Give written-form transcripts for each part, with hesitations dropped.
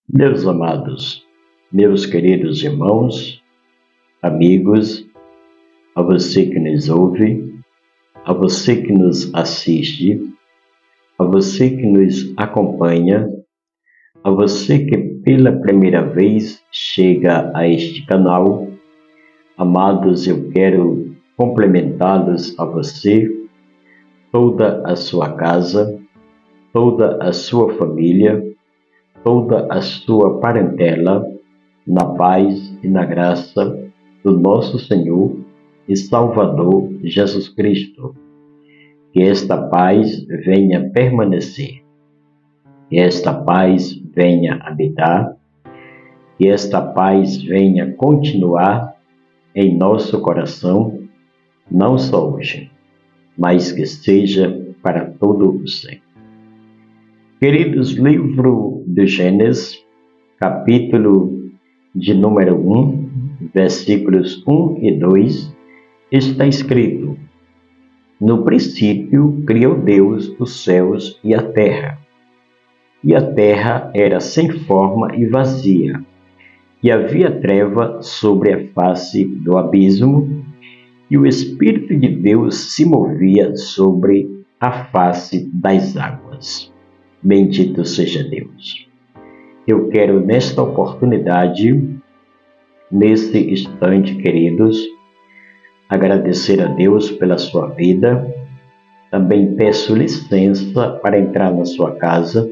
Meus amados, meus queridos irmãos, amigos, a você que nos ouve, a você que nos assiste, a você que nos acompanha, a você que pela primeira vez chega a este canal, amados, eu quero cumprimentá-los a você, toda a sua casa, toda a sua família, toda a sua parentela, na paz e na graça do nosso Senhor e Salvador Jesus Cristo. Que esta paz venha permanecer, que esta paz venha habitar, que esta paz venha continuar em nosso coração, não só hoje, mas que seja para todo o sempre. Queridos, livro de Gênesis, capítulo de número 1, versículos 1 e 2, está escrito: No princípio criou Deus os céus e a terra era sem forma e vazia, e havia treva sobre a face do abismo, e o Espírito de Deus se movia sobre a face das águas. Bendito seja Deus. Eu quero, nesta oportunidade, nesse instante, queridos, agradecer a Deus pela sua vida. Também peço licença para entrar na sua casa,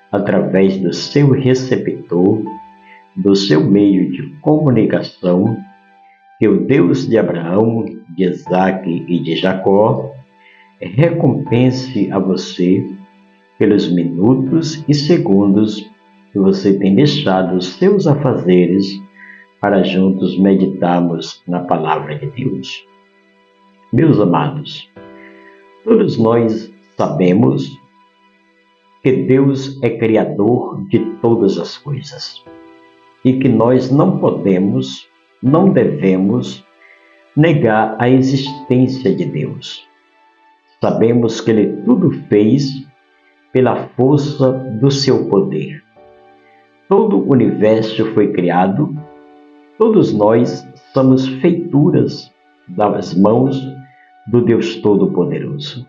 através do seu receptor, do seu meio de comunicação, que o Deus de Abraão, de Isaque e de Jacó recompense a você pelos minutos e segundos que você tem deixado os seus afazeres para juntos meditarmos na palavra de Deus. Meus amados, todos nós sabemos que Deus é criador de todas as coisas e que nós não podemos, não devemos negar a existência de Deus. Sabemos que Ele tudo fez pela força do seu poder. Todo o universo foi criado, todos nós somos feituras das mãos do Deus Todo-Poderoso.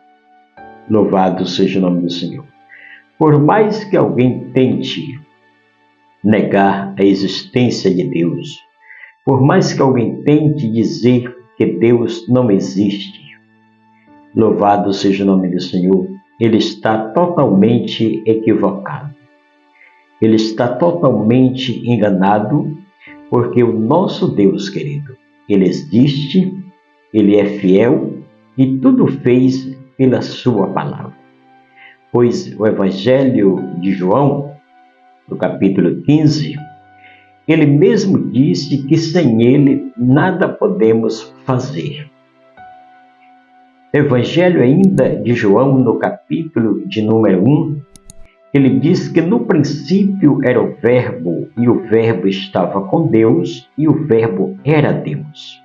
Louvado seja o nome do Senhor. Por mais que alguém tente negar a existência de Deus, por mais que alguém tente dizer que Deus não existe, louvado seja o nome do Senhor, ele está totalmente equivocado. Ele está totalmente enganado, porque o nosso Deus, querido, Ele existe, Ele é fiel e tudo fez pela sua palavra. Pois o Evangelho de João, no capítulo 15, ele mesmo disse que sem Ele nada podemos fazer. Evangelho ainda de João, no capítulo de número 1, ele diz que no princípio era o Verbo, e o Verbo estava com Deus, e o Verbo era Deus.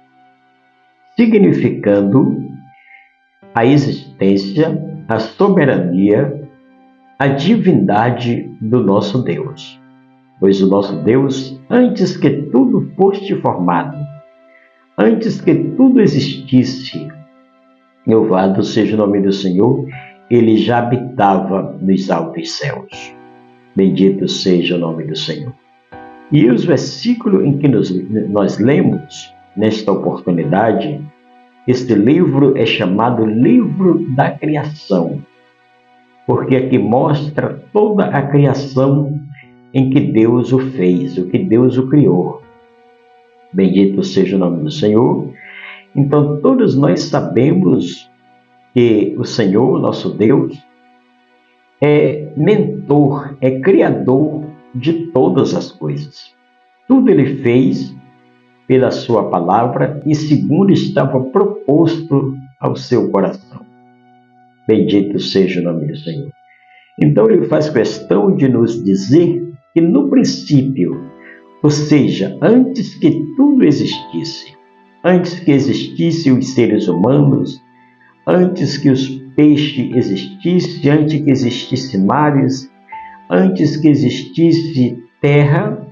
Significando a existência, a soberania, a divindade do nosso Deus. Pois o nosso Deus, antes que tudo fosse formado, antes que tudo existisse, louvado seja o nome do Senhor, Ele já habitava nos altos céus. Bendito seja o nome do Senhor. E os versículos em que nós lemos nesta oportunidade, este livro é chamado Livro da Criação, porque aqui mostra toda a criação em que Deus o fez, o que Deus o criou. Bendito seja o nome do Senhor. Então, todos nós sabemos que o Senhor, nosso Deus, é mentor, é criador de todas as coisas. Tudo Ele fez pela sua palavra e segundo estava proposto ao seu coração. Bendito seja o nome do Senhor. Então, Ele faz questão de nos dizer que no princípio, ou seja, antes que tudo existisse, antes que existissem os seres humanos, antes que os peixes existissem, antes que existissem mares, antes que existisse terra,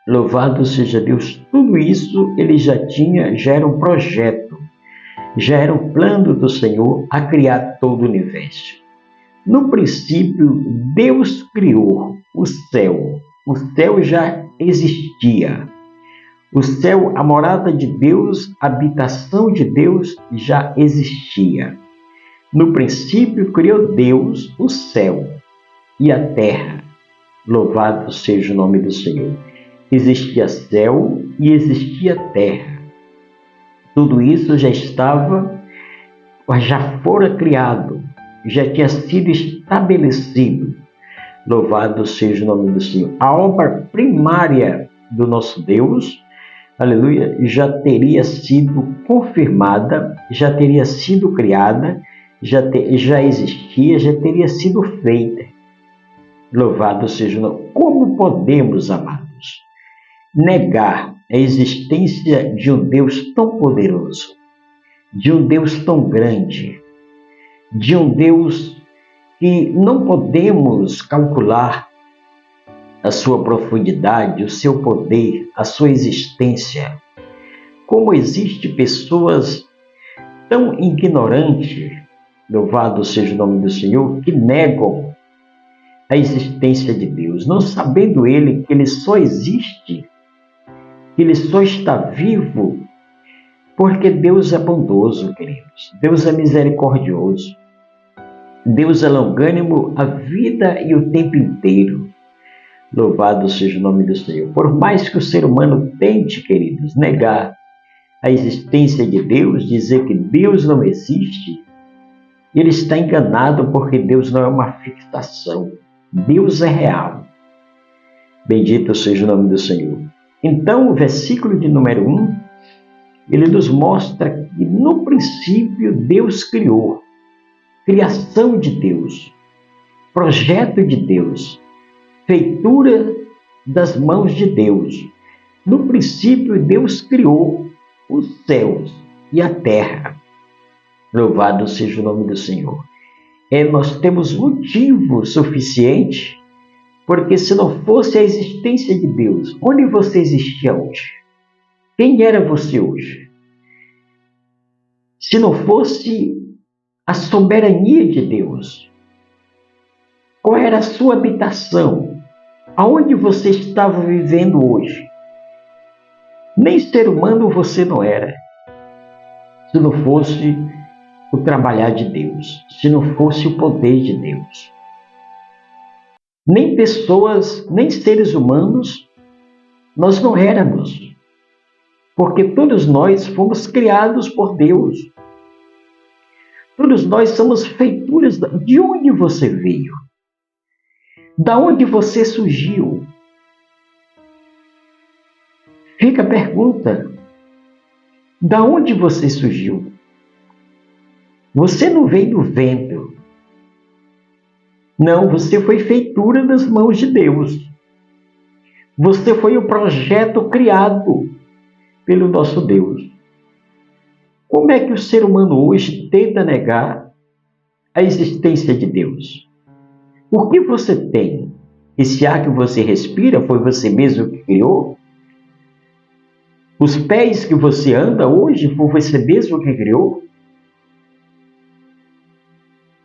louvado seja Deus, tudo isso ele já era um projeto, já era um plano do Senhor a criar todo o universo. No princípio, Deus criou o céu. O céu já existia. O céu, a morada de Deus, a habitação de Deus já existia. No princípio, criou Deus o céu e a terra. Louvado seja o nome do Senhor. Existia céu e existia terra. Tudo isso já fora criado, já tinha sido estabelecido. Louvado seja o nome do Senhor. A obra primária do nosso Deus, aleluia, já teria sido confirmada, já teria sido criada, já existia, já teria sido feita. Louvado seja o nome. Como podemos, amados, negar a existência de um Deus tão poderoso, de um Deus tão grande, de um Deus que não podemos calcular a sua profundidade, o seu poder, a sua existência? Como existem pessoas tão ignorantes, louvado seja o nome do Senhor, que negam a existência de Deus, não sabendo ele que ele só existe, que ele só está vivo, porque Deus é bondoso, queridos. Deus é misericordioso. Deus é longânimo a vida e o tempo inteiro. Louvado seja o nome do Senhor. Por mais que o ser humano tente, queridos, negar a existência de Deus, dizer que Deus não existe, ele está enganado, porque Deus não é uma fixação. Deus é real. Bendito seja o nome do Senhor. Então, o versículo de número 1, ele nos mostra que no princípio Deus criou. Criação de Deus, projeto de Deus, feitura das mãos de Deus. No princípio, Deus criou os céus e a terra. Louvado seja o nome do Senhor. Nós temos motivo suficiente, porque se não fosse a existência de Deus, onde você existia hoje? Quem era você hoje? Se não fosse a soberania de Deus, qual era a sua habitação? Aonde você estava vivendo hoje? Nem ser humano você não era, se não fosse o trabalhar de Deus, se não fosse o poder de Deus. Nem pessoas, nem seres humanos, nós não éramos, porque todos nós fomos criados por Deus. Todos nós somos feituras. De onde você veio? Da onde você surgiu? Fica a pergunta. Da onde você surgiu? Você não veio do vento. Não, você foi feitura das mãos de Deus. Você foi o projeto criado pelo nosso Deus. Como é que o ser humano hoje tenta negar a existência de Deus? O que você tem? Esse ar que você respira foi você mesmo que criou? Os pés que você anda hoje foi você mesmo que criou?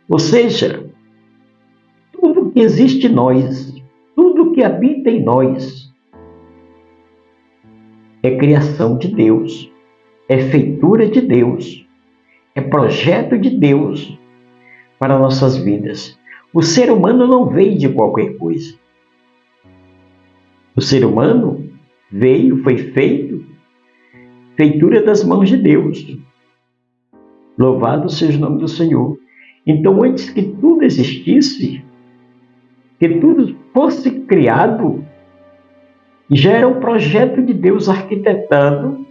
Ou seja, tudo que existe em nós, tudo que habita em nós, é criação de Deus. É feitura de Deus, é projeto de Deus para nossas vidas. O ser humano não veio de qualquer coisa. O ser humano veio, foi feito, feitura das mãos de Deus. Louvado seja o nome do Senhor. Então, antes que tudo existisse, que tudo fosse criado, já era um projeto de Deus arquitetado,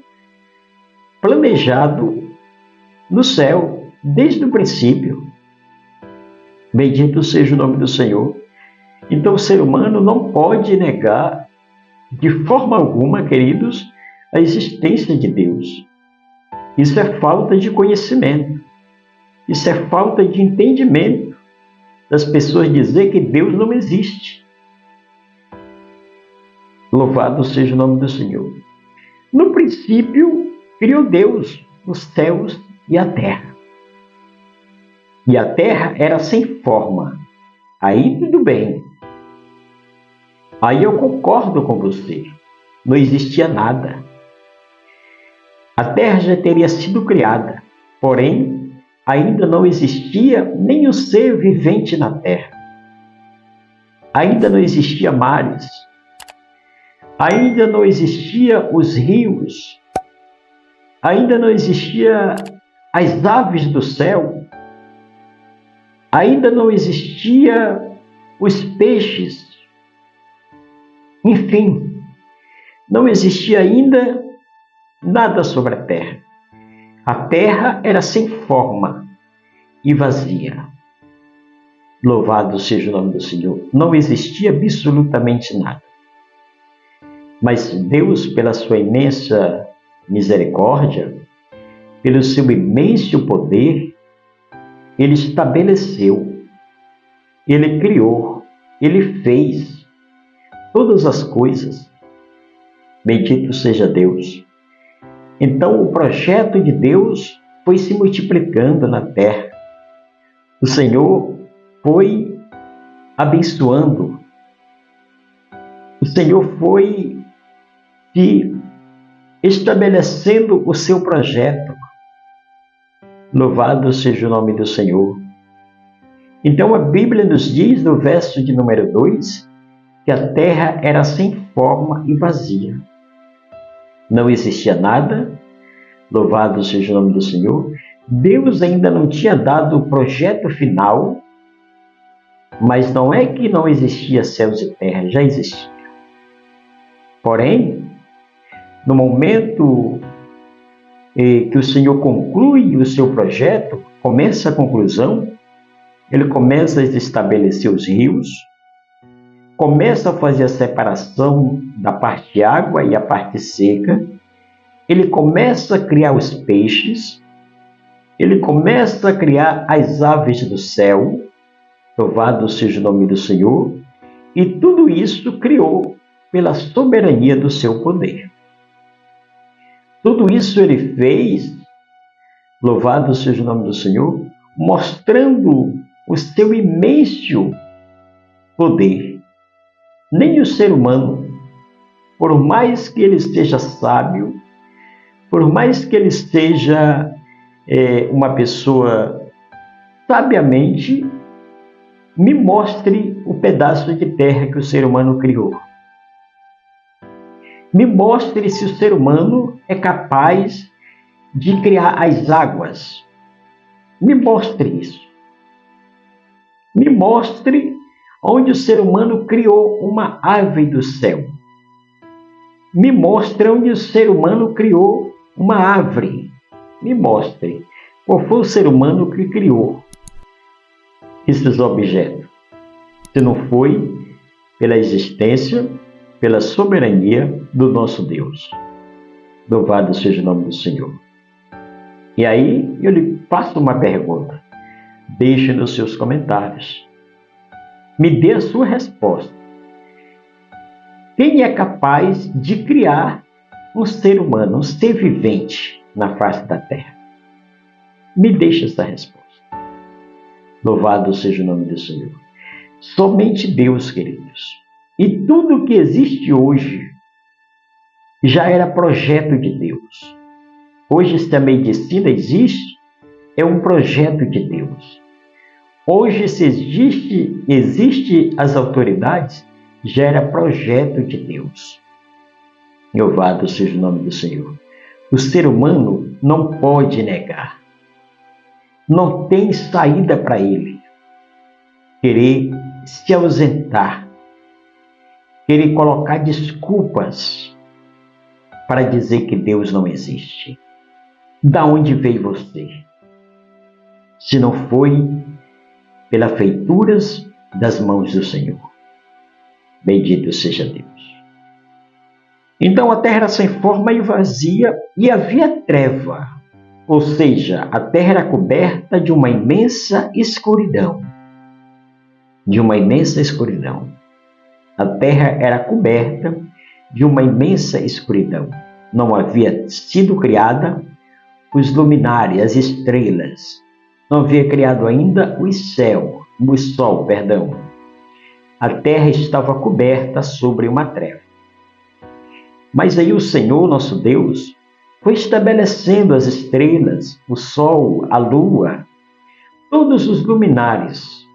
planejado no céu, desde o princípio. Bendito seja o nome do Senhor. Então, o ser humano não pode negar, de forma alguma, queridos, a existência de Deus. Isso é falta de conhecimento. Isso é falta de entendimento das pessoas dizer que Deus não existe. Louvado seja o nome do Senhor. No princípio, criou Deus os céus e a terra. E a terra era sem forma. Aí tudo bem. Aí eu concordo com você. Não existia nada. A terra já teria sido criada, porém, ainda não existia nem o ser vivente na terra. Ainda não existia mares. Ainda não existia os rios. Ainda não existia as aves do céu. Ainda não existia os peixes. Enfim, não existia ainda nada sobre a terra. A terra era sem forma e vazia. Louvado seja o nome do Senhor. Não existia absolutamente nada. Mas Deus, pela sua imensa misericórdia, pelo seu imenso poder, Ele estabeleceu, Ele criou, Ele fez todas as coisas. Bendito seja Deus. Então, o projeto de Deus foi se multiplicando na terra. O Senhor foi abençoando. O Senhor foi se estabelecendo o seu projeto. Louvado seja o nome do Senhor. Então, a Bíblia nos diz, no verso de número 2, que a terra era sem forma e vazia. Não existia nada. Louvado seja o nome do Senhor. Deus ainda não tinha dado o projeto final, mas não é que não existia céus e terra, já existia. Porém, no momento que o Senhor conclui o seu projeto, começa a conclusão, Ele começa a estabelecer os rios, começa a fazer a separação da parte água e a parte seca, Ele começa a criar os peixes, Ele começa a criar as aves do céu, louvado seja o nome do Senhor, e tudo isso criou pela soberania do seu poder. Tudo isso Ele fez, louvado seja o nome do Senhor, mostrando o seu imenso poder. Nem o ser humano, por mais que ele seja sábio, por mais que ele seja uma pessoa sabiamente, me mostre o pedaço de terra que o ser humano criou. Me mostre se o ser humano é capaz de criar as águas. Me mostre isso. Me mostre onde o ser humano criou uma ave do céu. Me mostre onde o ser humano criou uma árvore. Me mostre qual foi o ser humano que criou esses objetos. Se não foi pela existência, pela soberania do nosso Deus. Louvado seja o nome do Senhor. E aí eu lhe faço uma pergunta. Deixe nos seus comentários. Me dê a sua resposta. Quem é capaz de criar um ser humano, um ser vivente na face da terra? Me deixe essa resposta. Louvado seja o nome do Senhor. Somente Deus, queridos. E tudo que existe hoje já era projeto de Deus. Hoje, se a medicina existe, é um projeto de Deus. Hoje, se existe as autoridades, já era projeto de Deus. Louvado seja o nome do Senhor. O ser humano não pode negar. Não tem saída para ele. Querer se ausentar. Querer colocar desculpas para dizer que Deus não existe. Da onde veio você? Se não foi pelas feituras das mãos do Senhor. Bendito seja Deus. Então a terra era sem forma e vazia, e havia treva, ou seja, a terra era coberta de uma imensa escuridão. De uma imensa escuridão. A terra era coberta de uma imensa escuridão. Não havia sido criada os luminares, as estrelas. Não havia criado ainda o sol. A terra estava coberta sobre uma treva. Mas aí o Senhor, nosso Deus, foi estabelecendo as estrelas, o sol, a lua, todos os luminares,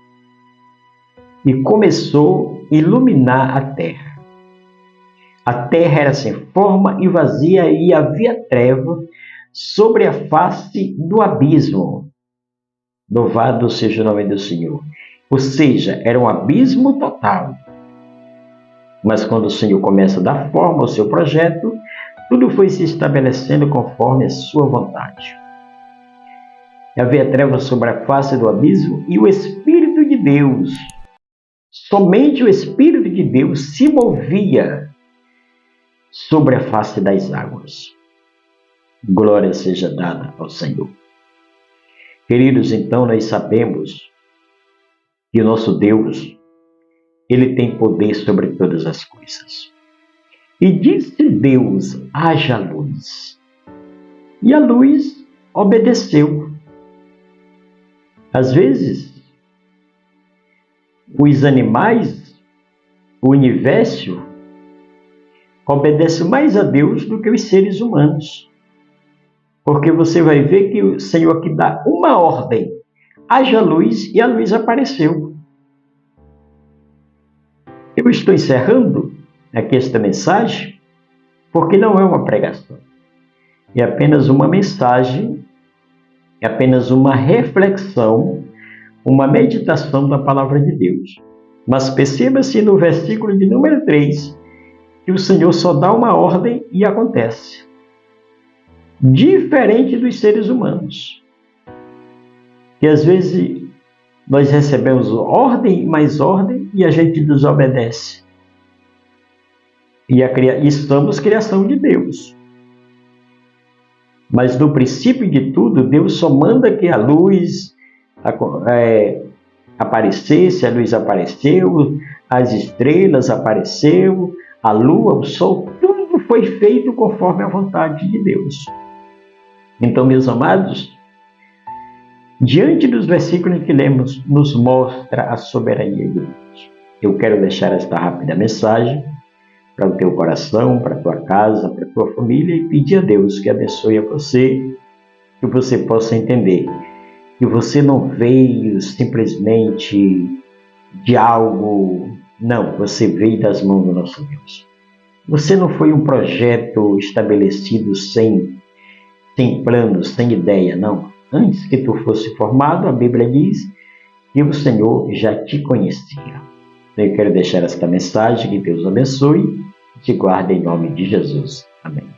e começou a iluminar a terra. A terra era sem forma e vazia, e havia treva sobre a face do abismo. Louvado seja o nome do Senhor. Ou seja, era um abismo total. Mas quando o Senhor começa a dar forma ao seu projeto, tudo foi se estabelecendo conforme a sua vontade. Havia trevas sobre a face do abismo e o Espírito de Deus, somente o Espírito de Deus se movia sobre a face das águas. Glória seja dada ao Senhor. Queridos, então nós sabemos que o nosso Deus, Ele tem poder sobre todas as coisas. E disse Deus, haja luz. E a luz obedeceu. Às vezes, os animais, o universo, obedecem mais a Deus do que os seres humanos. Porque você vai ver que o Senhor aqui dá uma ordem, haja luz, e a luz apareceu. Eu estou encerrando aqui esta mensagem porque não é uma pregação. É apenas uma mensagem, é apenas uma reflexão, uma meditação da palavra de Deus. Mas perceba-se no versículo de número 3 que o Senhor só dá uma ordem e acontece. Diferente dos seres humanos, que às vezes nós recebemos ordem mais ordem e a gente desobedece. E somos criação de Deus. Mas no princípio de tudo, Deus só manda que a luz aparecesse, a luz apareceu, as estrelas apareceu, a lua, o sol, tudo foi feito conforme a vontade de Deus. Então, meus amados, diante dos versículos que lemos, nos mostra a soberania de Deus. Eu quero deixar esta rápida mensagem para o teu coração, para a tua casa, para a tua família e pedir a Deus que abençoe a você, que você possa entender que você não veio simplesmente de algo, não, você veio das mãos do nosso Deus. Você não foi um projeto estabelecido sem planos, sem ideia, não. Antes que tu fosse formado, a Bíblia diz que o Senhor já te conhecia. Eu quero deixar esta mensagem, que Deus abençoe e te guarde em nome de Jesus. Amém.